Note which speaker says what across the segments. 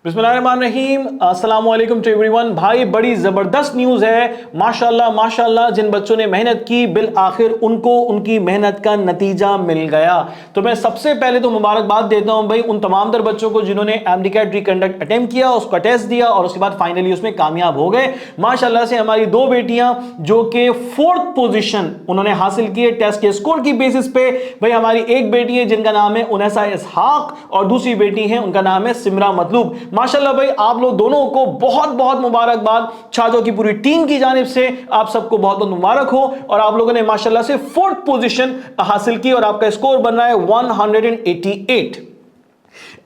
Speaker 1: बिस्मिल्लाहिर्रहमानिर्रहीम, अस्सलामुअलैकुम to everyone. भाई बड़ी ज़बरदस्त न्यूज़ है। माशाल्लाह माशाल्लाह, जिन बच्चों ने मेहनत की बिल आखिर उनको उनकी मेहनत का नतीजा मिल गया। तो मैं सबसे पहले तो मुबारकबाद देता हूं भाई उन तमाम तर बच्चों को जिन्होंने एमडीकैट रिकंडक्ट अटेम्प्ट किया, उसका टेस्ट दिया और उसके बाद फाइनली उसमें कामयाब हो गए। माशाल्लाह से हमारी दो बेटियां जो कि 4th पोजीशन उन्होंने हासिल की है टेस्ट के स्कोर की बेसिस पे। भाई हमारी एक बेटी है जिनका नाम है उनैसा इसहाक और दूसरी बेटी है उनका नाम है सिमरा मतलूब। माशाल्लाह भाई आप लोग दोनों को बहुत बहुत मुबारकबाद। छाजों की पूरी टीम की जानिब से आप सबको बहुत बहुत मुबारक हो और आप लोगों ने माशाल्लाह से 4th पोजीशन हासिल की और आपका स्कोर बन रहा है 188।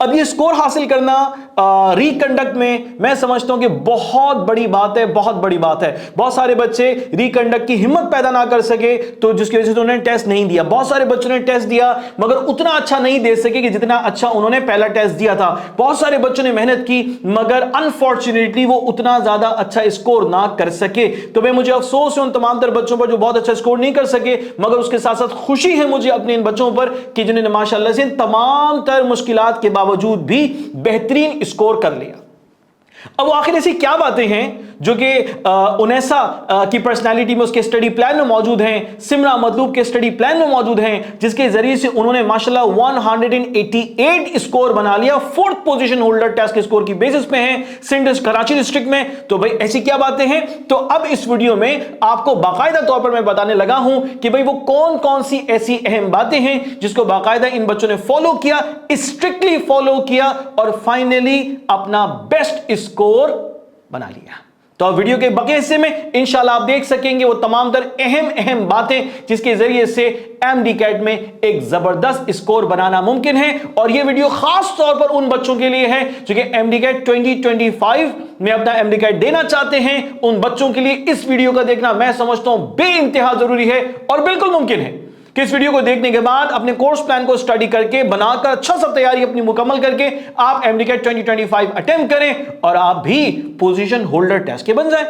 Speaker 1: अब ये स्कोर हासिल करना रिकंडक्ट में मैं समझता हूं कि बहुत बड़ी बात है, बहुत बड़ी बात है। बहुत सारे बच्चे रिकंडक्ट की हिम्मत पैदा ना कर सके तो जिसकी वजह से उन्होंने टेस्ट नहीं दिया। बहुत सारे बच्चों ने टेस्ट दिया मगर उतना अच्छा नहीं दे सके कि जितना अच्छा उन्होंने पहला टेस्ट दिया था। बहुत सारे बच्चों ने मेहनत की मगर अनफॉर्चुनेटली वो उतना ज्यादा अच्छा स्कोर ना कर सके। तो मैं मुझे अफसोस है उन तमाम तर बच्चों पर जो बहुत अच्छा स्कोर नहीं कर सके, मगर उसके साथ साथ खुशी है मुझे अपने इन बच्चों पर कि जिन्होंने माशाल्लाह से तमाम तर मुश्किलात के बावजूद भी बेहतरीन स्कोर कर लिया। अब वो आखिर ऐसी क्या बातें हैं जो कि उनैसा की पर्सनालिटी में उसके स्टडी प्लान में मौजूद हैं, सिमरा मतलूब के स्टडी प्लान में मौजूद हैं, जिसके जरिए से उन्होंने माशाल्लाह 188 स्कोर बना लिया। 4th पोजीशन होल्डर टेस्ट के स्कोर की बेसिस पे हैं सिंध कराची डिस्ट्रिक्ट में। तो भाई ऐसी क्या बातें हैं, तो अब इस वीडियो में आपको बाकायदा तौर पर मैं बताने लगा हूं कि भाई वो कौन कौन सी ऐसी अहम बातें हैं जिसको बाकायदा इन बच्चों ने फॉलो किया, स्ट्रिक्टली फॉलो किया और फाइनली अपना बेस्ट स्कोर बना लिया। तो वीडियो के बाकी हिस्से में इंशाल्लाह आप देख सकेंगे वो तमाम तर अहम बातें जिसके जरिए से एमडीकैट में एक जबरदस्त स्कोर बनाना मुमकिन है। और ये वीडियो खास तौर पर उन बच्चों के लिए है जो कि एमडीकैट 2025 में अपना एमडीकैट देना चाहते हैं। उन बच्चों के लिए इस वीडियो का देखना मैं समझता हूं बेइंतहा जरूरी है और बिल्कुल मुमकिन है कि इस वीडियो को देखने के बाद अपने कोर्स प्लान को स्टडी करके बनाकर अच्छा सा तैयारी अपनी मुकम्मल करके आप एमडीकैट 2025 अटेम्प्ट करें और आप भी पोजीशन होल्डर टेस्ट के बन जाएं।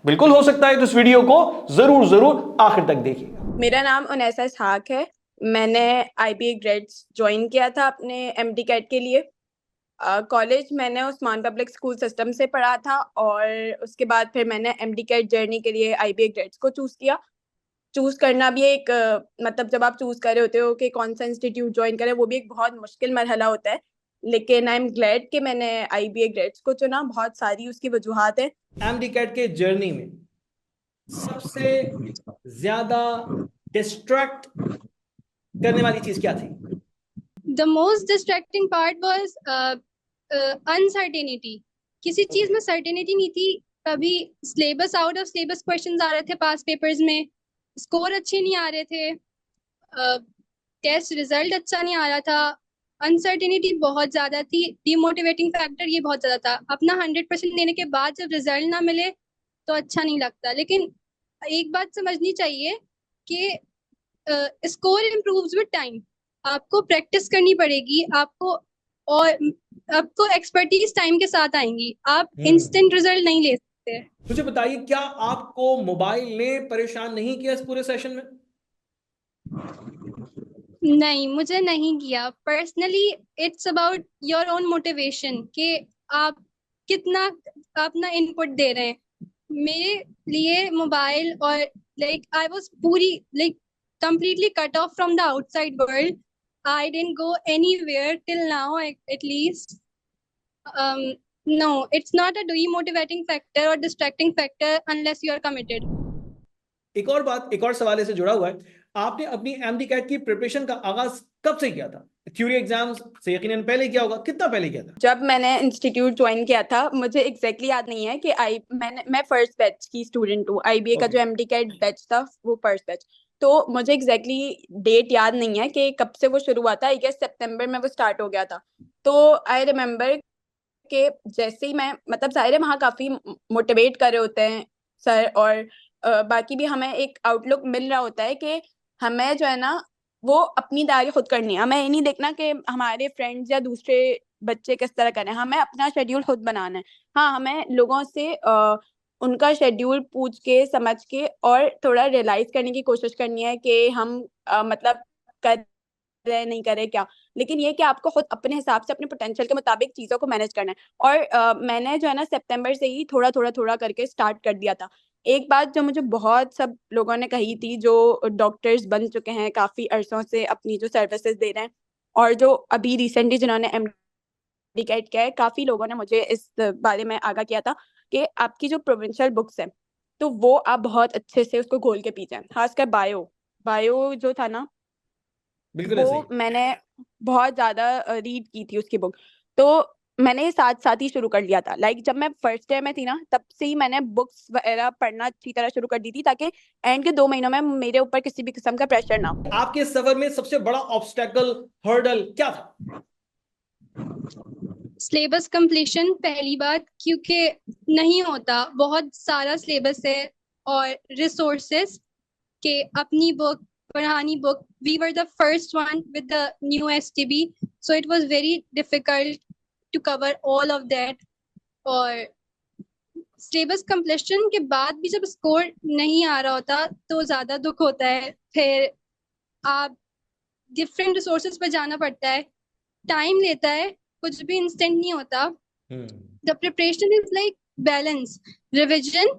Speaker 1: बिल्कुल हो सकता है, तो इस वीडियो को जरूर जरूर आखिर तक देखिएगा।
Speaker 2: मेरा नाम उनैसा इसहाक है। मैंने आईबीए ग्रेड्स ज्वाइन किया था अपने एमडीकैट के लिए। कॉलेज मैंने उस्मान पब्लिक स्कूल सिस्टम से पढ़ा था और उसके बाद फिर मैंने एमडीकैट जर्नी के लिए आईबीए ग्रेड्स को चूज़ किया। चूज़ करना भी एक मतलब जब आप चूज़ कर रहे होते हो कि कौन सा इंस्टीट्यूट ज्वाइन करें, वो भी एक बहुत मुश्किल मरहला होता है। लेकिन आई एम ग्लैड कि मैंने आईबीए ग्रेड्स को चुना। बहुत सारी उसकी वजूहात हैं।
Speaker 1: एमडीकैट के जर्नी में सबसे ज्यादा डिस्ट्रैक्ट करने वाली चीज क्या थी?
Speaker 3: The most distracting part was uncertainty. किसी चीज में सर्टेनिटी नहीं थी। कभी syllabus out of syllabus questions आ रहे थे पास पेपर्स में, स्कोर अच्छे नहीं आ रहे थे, टेस्ट रिजल्ट अच्छा नहीं आ रहा था। अनसर्टेनिटी बहुत ज्यादा थी। डिमोटिवेटिंग फैक्टर ये बहुत ज्यादा था। अपना 100% देने के बाद जब रिजल्ट ना मिले तो अच्छा नहीं लगता। लेकिन एक बात समझनी चाहिए कि स्कोर इम्प्रूव्स विद टाइम। आपको प्रैक्टिस करनी पड़ेगी, आपको एक्सपर्टीज टाइम के साथ आएंगी। आप इंस्टेंट रिजल्ट नहीं ले सकते।
Speaker 1: मुझे बताइए, क्या आपको मोबाइल ने परेशान नहीं किया इस पूरे सेशन में?
Speaker 3: नहीं, मुझे नहीं किया। Personally it's about your own motivation कि आप कितना अपना इनपुट दे रहे हैं। मेरे लिए मोबाइल और आई वाज पूरी completely cut off from the outside world. I didn't go anywhere till now, at least. No, it's not a demotivating factor or distracting factor unless you are committed.
Speaker 1: एक और बात, एक और सवाल से जुड़ा हुआ है। आपने अपनी एमडीकैट की प्रिपरेशन का आगाज कब से किया था? थ्योरी एग्जाम्स से यकीनन पहले किया होगा, कितना पहले किया था?
Speaker 2: जब मैंने इंस्टीट्यूट ज्वाइन किया था, मुझे एग्जैक्टली याद नहीं है कि मैं फर्स्ट बैच की स्टूडेंट हूँ। आईबीए का जो एमडीकैट बैच था वो फर्स्ट बैच, तो मुझे एग्जैक्टली डेट याद नहीं है कि कब से वो शुरू हुआ था। आई गेस सितंबर में वो स्टार्ट हो गया था। तो आई रिमेम्बर कि जैसे ही मैं मतलब सारे वहाँ काफी मोटिवेट कर रहे होते हैं सर, और बाकी भी हमें एक आउटलुक मिल रहा होता है कि हमें जो है ना वो अपनी तैयारी खुद करनी है। हमें ये नहीं देखना कि हमारे फ्रेंड्स या दूसरे बच्चे किस तरह करें, हमें अपना शेड्यूल खुद बनाना है। हाँ, हमें लोगों से उनका शेड्यूल पूछ के समझ के और थोड़ा रियलाइज करने की कोशिश करनी है कि हम मतलब कर रहे नहीं कर रहे क्या, लेकिन ये कि आपको खुद अपने हिसाब से अपने पोटेंशियल के मुताबिक चीज़ों को मैनेज करना है। और मैंने जो है ना सितंबर से ही थोड़ा थोड़ा थोड़ा करके स्टार्ट कर दिया था। एक बात जो मुझे बहुत सब लोगों ने कही थी, जो डॉक्टर्स बन चुके हैं काफ़ी अरसों से अपनी जो सर्विसेज दे रहे हैं, और जो अभी रिसेंटली जिन्होंने एमडी कैट किया है, काफ़ी लोगों ने मुझे इस बारे में आगाह किया था कि आपकी जो प्रोविंशियल बुक्स है तो वो आप बहुत अच्छे से उसको घोल के पी जाएं। खासकर बायो बायो जो था ना,
Speaker 1: बिल्कुल ऐसे ही।
Speaker 2: वो मैंने बहुत ज्यादा रीड की थी उसकी बुक। तो मैंने ये साथ साथ ही शुरू कर लिया था। लाइक जब मैं फर्स्ट ईयर में थी ना, तब से ही मैंने बुक्स वगैरह पढ़ना अच्छी तरह शुरू कर दी थी, ताकि एंड के 2 महीनों में मेरे ऊपर किसी भी किस्म का प्रेशर ना हो।
Speaker 1: आपके सफर में सबसे बड़ा ऑब्स्टेकल, हर्डल क्या था?
Speaker 3: सिलेबस कंप्लीशन पहली बात, क्योंकि नहीं होता, बहुत सारा सिलेबस है और रिसोर्सेज के अपनी बुक पढ़ानी book, we were the first one with the new STB, so it was very difficult to cover all of that. और सिलेबस कंप्लीशन के बाद भी जब स्कोर नहीं आ रहा होता तो ज्यादा दुख होता है। फिर आप डिफरेंट रिसोर्सेज पर जाना पड़ता है, टाइम लेता है, कुछ भी इंस्टेंट नहीं होता। The preparation is like balance, revision,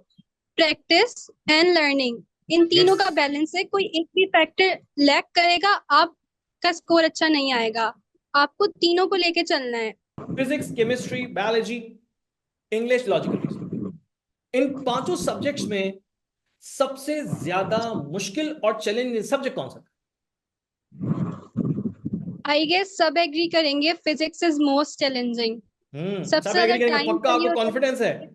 Speaker 3: practice and learning, इन तीनों का बैलेंस है। कोई एक भी फैक्टर लैक करेगा, आपका स्कोर अच्छा नहीं आएगा। आपको तीनों को लेके चलना है।
Speaker 1: Physics, chemistry, biology, English, logical reasoning, इन पांचों सब्जेक्ट्स में सबसे ज्यादा मुश्किल और चैलेंजिंग सब्जेक्ट कौन सा था?
Speaker 3: आई गेस सब एग्री करेंगे, फिजिक्स इज मोस्ट चैलेंजिंग। सबसे
Speaker 1: सब
Speaker 3: ज्यादा
Speaker 1: एग्री करेंगे,
Speaker 3: टाइम
Speaker 1: पक्का
Speaker 3: चाहिए
Speaker 1: आपको
Speaker 3: होता
Speaker 1: कॉन्फिडेंस है?
Speaker 3: है।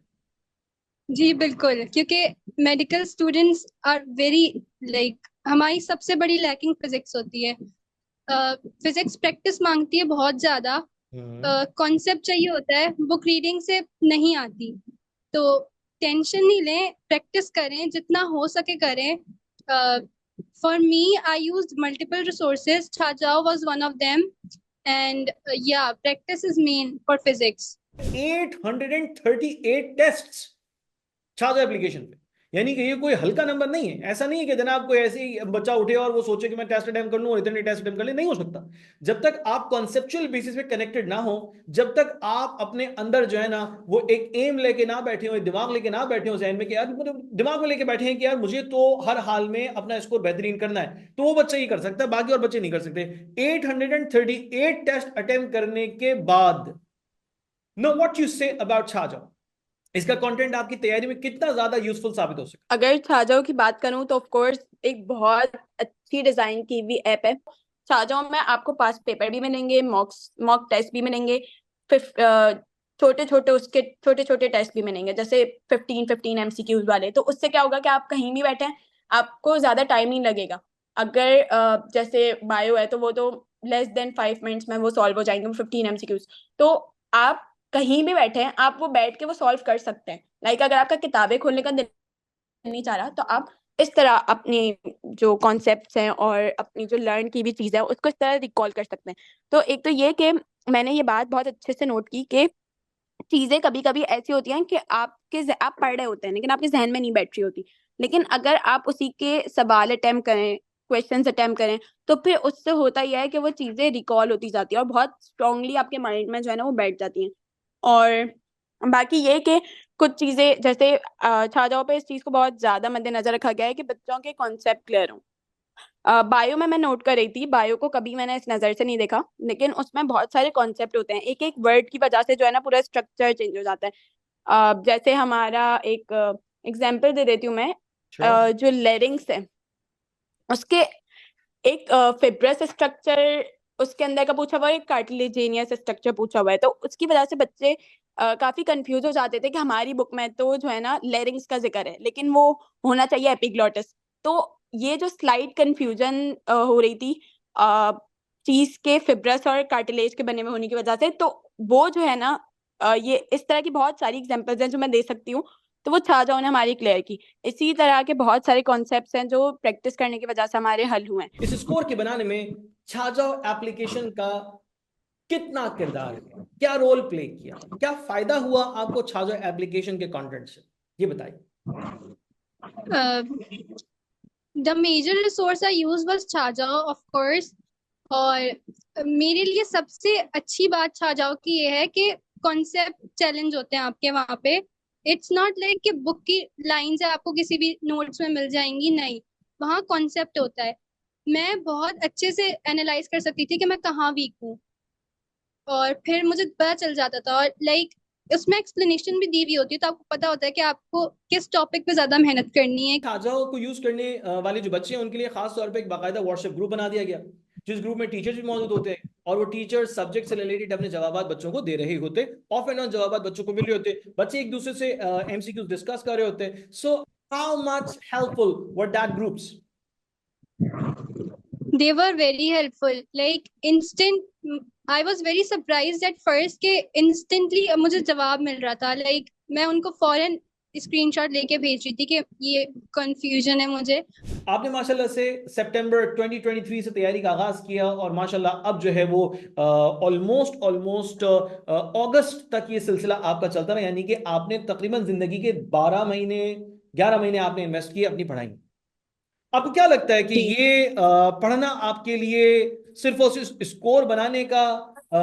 Speaker 3: जी बिल्कुल, क्योंकि medical students are very like, हमारी सबसे बड़ी लैकिंग फिजिक्स होती है। फिजिक्स प्रैक्टिस मांगती है बहुत ज्यादा, कॉन्सेप्ट चाहिए होता है, बुक रीडिंग से नहीं आती। तो टेंशन नहीं लें, प्रैक्टिस करें, जितना हो सके करें। For me I used multiple resources, छाजाओ was one of them, and या practice is main for physics.
Speaker 1: 838 tests छात्र एप्लीकेशन पे, यानी कि ये कोई हल्का नंबर नहीं है। ऐसा नहीं है कि जनाब कोई ऐसे ही बच्चा उठे और वो सोचे कि मैं टेस्ट अटेम्प्ट कर लूं और इतने टेस्ट अटेम्प्ट कर ले, नहीं हो सकता। जब तक आप कॉन्सेप्चुअल बेसिस पे कनेक्टेड ना हो, जब तक आप अपने अंदर जो है ना वो एक एम लेके ना बैठे हो, दिमाग लेके ना बैठे हो जहन में कि यार, दिमाग में लेके बैठे हैं कि यार मुझे तो हर हाल में अपना स्कोर बेहतरीन करना है, तो वो बच्चा ही कर सकता है, बाकी और बच्चे नहीं कर सकते। 838 टेस्ट अटेम्प्ट करने के बाद, know what you say about छाजा, इसका कंटेंट आपकी तैयारी में कितना ज्यादा यूजफुल साबित हो सकता
Speaker 2: अगर छाजाओ की बात करूं तो ऑफ कोर्स एक बहुत अच्छी डिजाइन की हुई ऐप है। छाजाओं में आपको पास पेपर भी मिलेंगे, मॉक टेस्ट भी मिलेंगे, छोटे छोटे उसके छोटे छोटे टेस्ट भी मिलेंगे, जैसे 15 एमसीक्यूज वाले। तो उससे क्या होगा कि आप कहीं भी बैठे हैं, आपको ज्यादा टाइम नहीं लगेगा। अगर जैसे बायो है तो वो तो लेस देन 5 मिनट्स में वो सॉल्व हो जाएंगे, 15 एमसीक्यूज। तो आप कहीं भी बैठे हैं, आप वो बैठ के वो सॉल्व कर सकते हैं। लाइक अगर आपका किताबें खोलने का दिल नहीं चाह रहा, तो आप इस तरह अपने जो कॉन्सेप्ट्स हैं और अपनी जो लर्न की भी चीज़ है उसको इस तरह रिकॉल कर सकते हैं। तो एक तो ये कि मैंने ये बात बहुत अच्छे से नोट की कि चीज़ें कभी कभी ऐसी होती हैं कि आप पढ़ रहे होते हैं लेकिन आपके जहन में नहीं बैठ रही होती। लेकिन अगर आप उसी के सवाल अटेम्प्ट करें, क्वेश्चंस अटेम्प्ट करें, तो फिर उससे होता यह है कि वो चीज़ें रिकॉल होती जाती है और बहुत स्ट्रांगली आपके माइंड में जो है ना वो बैठ जाती हैं। और बाकी ये कि कुछ चीजें जैसे छाजाओं पे इस चीज को बहुत ज्यादा मद्देनजर रखा गया है कि बच्चों के कॉन्सेप्ट क्लियर हों। बायो में मैं नोट कर रही थी, बायो को कभी मैंने इस नजर से नहीं देखा, लेकिन उसमें बहुत सारे कॉन्सेप्ट होते हैं। एक एक वर्ड की वजह से जो है ना पूरा स्ट्रक्चर चेंज हो जाता है। जैसे हमारा एक एग्जाम्पल दे देती हूँ मैं।
Speaker 1: है?
Speaker 2: जो लेरिंग्स है उसके एक फिब्रस स्ट्रक्चर उसके अंदर का पूछा हुआ है, एक कार्टिलेजिनियस स्ट्रक्चर पूछा हुआ है। तो उसकी वजह से बच्चे काफी कंफ्यूज हो जाते थे कि हमारी बुक में तो जो है ना लेरिंग्स का जिक्र है, लेकिन वो होना चाहिए एपिग्लॉटिस। तो ये जो स्लाइड कंफ्यूजन हो रही थी चीज के फिब्रस और कार्टिलेज के बने हुए होने की वजह से, तो वो जो है ना ये इस तरह की बहुत सारी एग्जांपल्स हैं जो मैं दे सकती हूँ। तो वो छाजाओं ने हमारी क्लियर की। इसी तरह के बहुत सारे कॉन्सेप्ट्स हैं जो प्रैक्टिस करने की वजह से हमारे हल हुए हैं।
Speaker 1: इस स्कोर के बनाने में छाजाओ एप्लीकेशन का कितना किरदार है, क्या रोल प्ले किया, क्या फायदा हुआ आपको छाजाओ एप्लीकेशन के कंटेंट से, ये बताइए।
Speaker 3: The major resource I used was Chajao, of course. और मेरे लिए सबसे अच्छी बात शाहजहाँ की ये है कि कॉन्सेप्ट चैलेंज होते हैं आपके वहाँ पे। इट्स नॉट लाइक कि बुक की लाइंस आपको किसी भी नोट्स में मिल जाएंगी, नहीं, वहाँ कॉन्सेप्ट होता है। मैं बहुत अच्छे से एनालाइज कर सकती थी कि मैं कहाँ वीक हूँ, और फिर मुझे पता चल जाता था। और लाइक उसमें एक्सप्लेनेशन भी दी हुई होती है, तो आपको पता होता है कि आपको किस टॉपिक पे ज्यादा मेहनत करनी है।
Speaker 1: साझा को यूज करने वाले जो बच्चे हैं उनके लिए खास तौर पे एक बाकायदा व्हाट्सएप ग्रुप बना दिया गया, जिस ग्रुप में टीचर्स भी मौजूद होते हैं और वो टीचर सब्जेक्ट से रिलेटेड अपने जवाब बच्चों को दे रहे होते, ऑफ एंड ऑन जवाब बच्चों को मिल रहे होते, बच्चे एक दूसरे से एमसीक्यूज डिस्कस कर रहे होते। So how much helpful were that groups?
Speaker 3: They were very helpful, like instant. I was very surprised at first कि instantly मुझे जवाब मिल रहा था। like मैं उनको फौरन स्क्रीनशॉट लेके भेज रही थी कि ये कंफ्यूजन है मुझे।
Speaker 1: आपने माशाल्लाह से सितंबर 2023 से तैयारी का आगाज किया और माशाल्लाह अब जो है वो ऑलमोस्ट अगस्त तक ये सिलसिला आपका चलता रहा, यानी कि आपने तकरीबन जिंदगी के 12 महीने 11 महीने आपने इन्वेस्ट किए अपनी पढ़ाई में। आपको क्या लगता है कि
Speaker 2: जी।
Speaker 1: ये पढ़ना आपके लिए सिर्फ और सिर्फ स्कोर बनाने का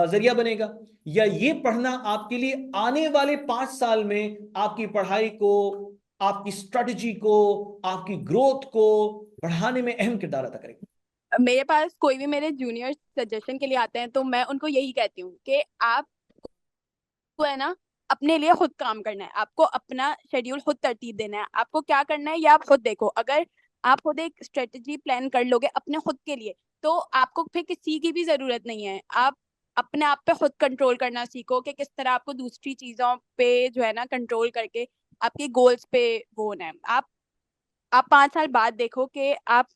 Speaker 1: जरिया बनेगा, या ये पढ़ना आपके लिए आने वाले 5 साल में आपकी पढ़ाई को, आपकी स्ट्रेटजी को, आपकी ग्रोथ को बढ़ाने में अहम किरदार अदा करेगा?
Speaker 2: मेरे पास कोई भी मेरे जूनियर सजेशन के लिए आते हैं तो मैं उनको यही कहती हूँ कि आप को है ना अपने लिए खुद काम करना है, आपको अपना शेड्यूल खुद तरतीब देना है, आपको क्या करना है ये आप खुद देखो। अगर आप खुद एक स्ट्रेटजी प्लान कर लोगे अपने खुद के लिए तो आपको फिर किसी की भी जरूरत नहीं है। आप अपने आप पे खुद कंट्रोल करना सीखो कि किस तरह आपको दूसरी चीजों पे जो है ना कंट्रोल करके आपके गोल्स पे वो होना है। आप 5 साल बाद देखो कि आप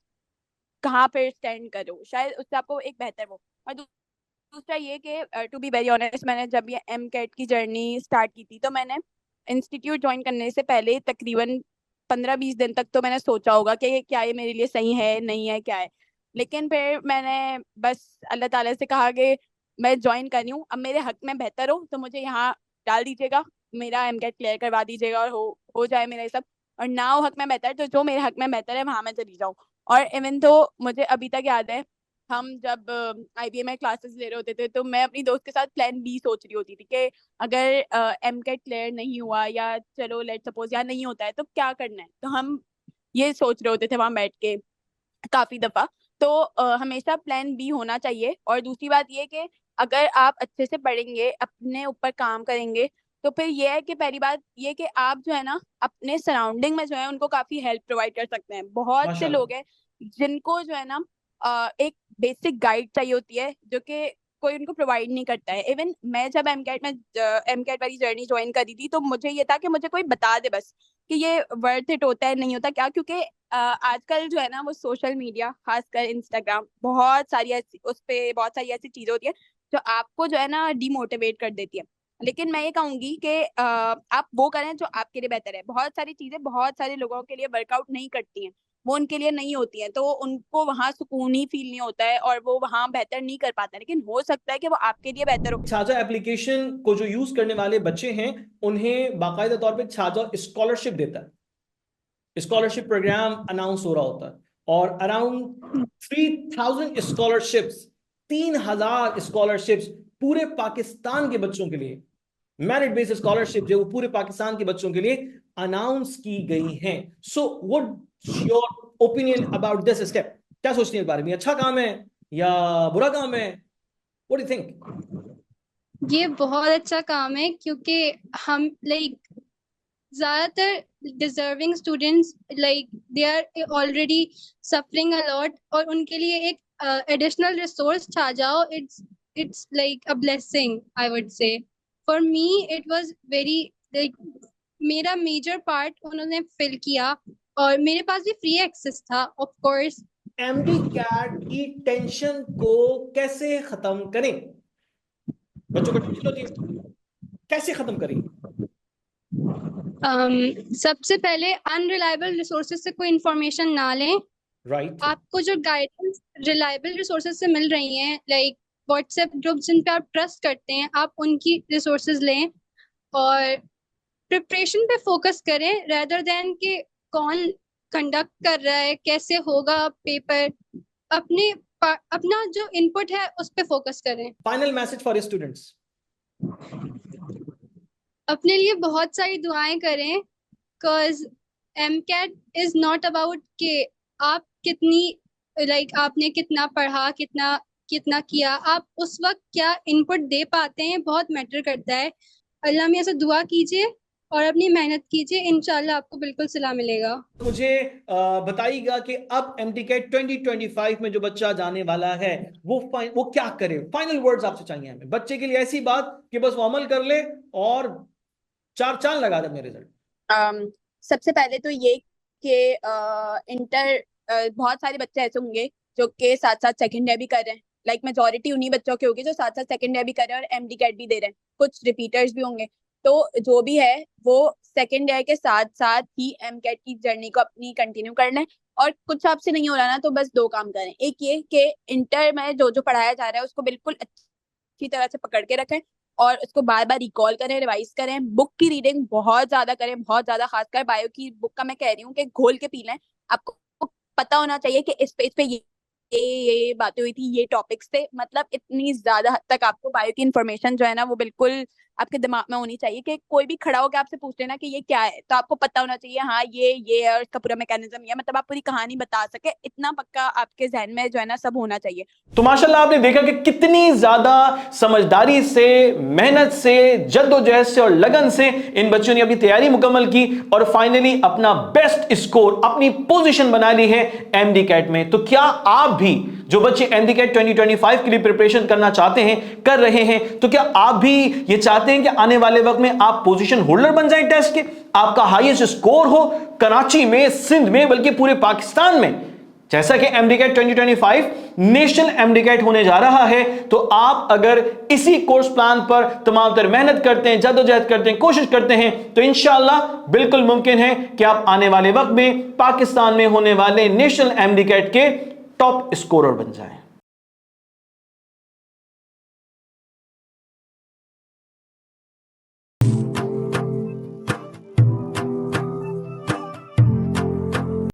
Speaker 2: कहाँ पे स्टैंड करो, शायद उससे आपको एक बेहतर वो। और दूसरा ये कि टू बी वेरी ऑनेस्ट, मैंने जब ये एम कैट की जर्नी स्टार्ट की थी तो मैंने इंस्टीट्यूट ज्वाइन करने से पहले तकरीबन 15-20 दिन तक तो मैंने सोचा होगा कि क्या ये मेरे लिए सही है नहीं है क्या है। लेकिन फिर मैंने बस अल्लाह ताला से कहा कि मैं ज्वाइन कर रही हूँ, अब मेरे हक में बेहतर हो तो मुझे यहाँ डाल दीजिएगा, मेरा एम कैट क्लियर करवा दीजिएगा और हो जाए मेरा ये सब। और ना हो हक में बेहतर तो जो मेरे हक में बेहतर है वहां मैं चली जाऊँ। और इवन तो मुझे अभी तक याद है, हम जब आईबीए में क्लासेस ले रहे होते थे तो मैं अपनी दोस्त के साथ प्लान बी सोच रही होती थी कि अगर एम कैट क्लियर नहीं हुआ या चलो लेट सपोज या नहीं होता है तो क्या करना है, तो हम ये सोच रहे होते थे वहां बैठ के काफी दफा। तो हमेशा प्लान बी होना चाहिए। और दूसरी बात ये कि अगर आप अच्छे से पढ़ेंगे अपने ऊपर काम करेंगे तो फिर ये है कि पहली बात ये कि आप जो है ना अपने सराउंडिंग में जो है उनको काफी हेल्प प्रोवाइड कर सकते हैं। बहुत से
Speaker 1: माशाल्लाह।
Speaker 2: लोग हैं जिनको जो है ना एक बेसिक गाइड चाहिए होती है जो कि कोई उनको प्रोवाइड नहीं करता है। इवन मैं जब एम कैट वाली जर्नी ज्वाइन करी थी तो मुझे ये था कि मुझे कोई बता दे बस कि ये वर्थ इट होता है नहीं होता क्या, क्योंकि आजकल जो है ना वो सोशल मीडिया खासकर इंस्टाग्राम बहुत सारी ऐसी उस पे बहुत सारी ऐसी चीजें होती है जो आपको जो है ना डिमोटिवेट कर देती है। लेकिन मैं ये कहूंगी कि आप वो करें जो आपके लिए बेहतर है। बहुत सारी चीजें बहुत सारे लोगों के लिए वर्कआउट नहीं करती हैं, वो उनके लिए नहीं होती हैं, तो उनको वहां सुकून ही फील नहीं होता है और वो वहां बेहतर नहीं कर पाता, लेकिन हो सकता है कि वो आपके लिए बेहतर हो।
Speaker 1: छाजा एप्लीकेशन को जो यूज करने वाले बच्चे हैं उन्हें बाकायदा तौर पे छाजा स्कॉलरशिप देता है, स्कॉलरशिप प्रोग्राम अनाउंस हो रहा होता है और अराउंड 3000 स्कॉलरशिप्स, 3000 स्कॉलरशिप्स पूरे पाकिस्तान के बच्चों के लिए, मेरिट बेस्ड स्कॉलरशिप जो वो पूरे पाकिस्तान के बच्चों के लिए अनाउंस की गई हैं। So what's your opinion about this step? क्या सोचते हैं इस बारे में, अच्छा काम है या बुरा काम है? What do you think?
Speaker 3: ये बहुत अच्छा काम है क्योंकि हम लाइक ज्यादातर deserving students like they are already suffering a lot, और उनके लिए एक एडिशनल रिसोर्स छा जाओ, it's like a blessing I would say. For me it was very like मेरा मेजर पार्ट उन्होंने फिल किया, और मेरे पास भी फ्री एक्सेस था ऑफ कोर्स।
Speaker 1: एमडी कैट की टेंशन को कैसे खत्म करें? बच्चों को टेंशन होती है, कैसे खत्म करें?
Speaker 3: सबसे पहले अनरिलायबल रिसोर्सेज से कोई इंफॉर्मेशन ना लें।
Speaker 1: राइट।
Speaker 3: आपको जो गाइडेंस रिलायबल रिसोर्सेज से मिल रही हैं, लाइक व्हाट्सएप ग्रुप जिन पे आप ट्रस्ट करते हैं, आप उनकी रिसोर्सेज लें। और प्रिपरेशन पे फोकस करें रेदर देन कि कौन कंडक्ट कर रहा है, कैसे होगा पेपर। अपने अपना जो इनपुट है उस पे फोकस करें।
Speaker 1: Final message for students.
Speaker 3: अपने लिए बहुत सारी दुआएं करें, cause MCAT is not about कि आप कितनी आपने कितना पढ़ा, कितना कितना किया, आप उस वक्त क्या इनपुट दे पाते हैं बहुत मैटर करता है। अल्लाह मियां से दुआ कीजिए और अपनी मेहनत कीजिए, इंशाल्लाह आपको बिल्कुल सिला मिलेगा।
Speaker 1: मुझे बताइएगा कि अब MTCAT 2025 में जो बच्चा जाने वाला है वो क्या करे। फाइनल वर्ड्स आपसे चाहिए हमें बच्चे के लिए, ऐसी बात कि बस वो अमल कर ले और चार चांद लगा दे अपने रिजल्ट।
Speaker 2: सबसे पहले तो ये कि इंटर बहुत सारे बच्चे ऐसे होंगे जो के साथ साथ सेकंड ईयर भी कर रहे हैं। लाइक मेजोरिटी उन्हीं बच्चों के होगी जो साथ साथ सेकंड ईयर भी कर रहे हैं और MD कैट भी दे रहे हैं। कुछ रिपीटर्स भी होंगे। तो जो भी है वो सेकंड ईयर के साथ साथ ही MCAT की जर्नी को अपनी कंटिन्यू कर लें। और कुछ आपसे नहीं हो रहा ना तो बस दो काम करें। एक ये कि इंटर में जो जो पढ़ाया जा रहा है उसको बिल्कुल अच्छी तरह से पकड़ के रखें और उसको बार बार रिकॉल करें, रिवाइज करें। बुक की रीडिंग बहुत ज्यादा करें, बहुत ज्यादा, खासकर बायो की बुक का मैं कह रही हूँ कि घोल के पी लें। आपको पता होना चाहिए कि इस पेज पे ये बातें हुई थी, ये टॉपिक्स थे। मतलब इतनी ज्यादा हद तक आपको बायो की इन्फॉर्मेशन जो है ना वो बिल्कुल आपके दिमाग में होनी चाहिए कि कोई भी खड़ा होकर आपसे पूछ लेना कि ये क्या है तो आपको पता होना चाहिए हाँ ये है और इसका पूरा मैकेनिज्म ये, मतलब आप पूरी कहानी बता सके, इतना पक्का आपके जहन में जो है ना सब होना चाहिए।
Speaker 1: तो माशाल्लाह आपने देखा कि कितनी ज्यादा समझदारी से, मेहनत से, जद्दोजहद से और लगन से इन बच्चों ने अपनी तैयारी मुकम्मल की और फाइनली अपना बेस्ट स्कोर, अपनी पोजीशन बना ली है MDCAT में। तो क्या आप भी जो बच्चे MDCAT 2025 के लिए प्रिपरेशन करना चाहते हैं, कर रहे हैं, तो क्या आप भी ये चाहते हैं कि आने वाले वक्त में आप पोजीशन होल्डर बन जाएं टेस्ट के, आपका हाईएस्ट स्कोर हो कराची में, सिंध में, बल्कि पूरे पाकिस्तान में? जैसा कि MDCAT 2025 नेशनल MDCAT होने जा रहा है, तो आप अगर इसी कोर्स प्लान पर तमाम तर मेहनत करते हैं, जद्दोजहद करते हैं, कोशिश करते हैं, तो इंशाअल्लाह बिल्कुल मुमकिन है कि आप आने वाले वक्त में पाकिस्तान में होने वाले नेशनल MDCAT के टॉप स्कोरर बन जाएं।